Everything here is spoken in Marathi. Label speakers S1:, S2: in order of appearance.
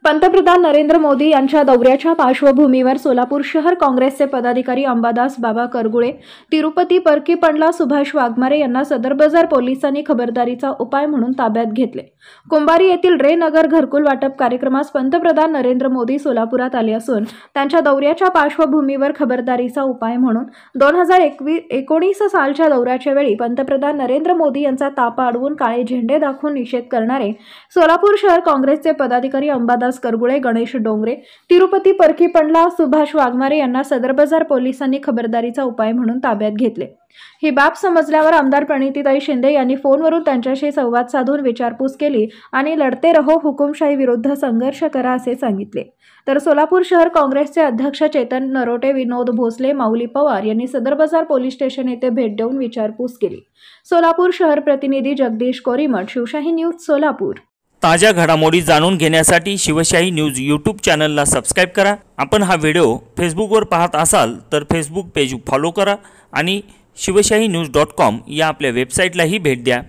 S1: पंतप्रधान नरेंद्र मोदी यांच्या दौऱ्याच्या पार्श्वभूमीवर सोलापूर शहर काँग्रेसचे पदाधिकारी अंबादास बाबा करगुळे, तिरुपती परकीपंडला सुभाष वाघमारे यांना सदर बाजार पोलिसांनी खबरदारीचा उपाय म्हणून ताब्यात घेतले। कुंभारी येथील रे नगर घरकुल वाटप कार्यक्रमास पंतप्रधान नरेंद्र मोदी सोलापुरात आले असून त्यांच्या दौऱ्याच्या पार्श्वभूमीवर खबरदारीचा उपाय म्हणून 2019 सालच्या दौऱ्याच्या वेळी पंतप्रधान नरेंद्र मोदी यांचा तापा अडवून काळे झेंडे दाखवून निषेध करणारे सोलापूर शहर काँग्रेसचे पदाधिकारी अंबादास करगुळे, गणेश डोंगरे, तिरुपती परकीपंडला सुभाष वाघमारे यांना सदर बाजार पोलिसांनी खबरदारीचा उपाय म्हणून ताब्यात घेतले। ही बाब समजल्यावर आमदार प्रणितीताई शिंदे यांनी फोनवरून त्यांच्याशी संवाद साधून विचारपूस केली आणि लढते रहो हुकुमशाही विरुद्ध संघर्ष करा असे सांगितले। तर सोलापूर शहर काँग्रेसचे अध्यक्ष चेतन नरोटे, विनोद भोसले, माऊली पवार यांनी सदर बाजार पोलीस स्टेशन येथे भेट देऊन विचारपूस केली। सोलापूर शहर प्रतिनिधी जगदीश कोरीमठ, शिवशाही न्यूज, सोलापूर।
S2: ताज्या घडामोडी जाणून घेण्यासाठी शिवशाही न्यूज यूट्यूब चॅनलला सबस्क्राइब करा। आपण हा व्हिडिओ फेसबुकवर पाहत असाल तर फेसबुक पेज फॉलो करा आणि शिवशाही न्यूज.com या आपल्या वेबसाईटलाही भेट द्या।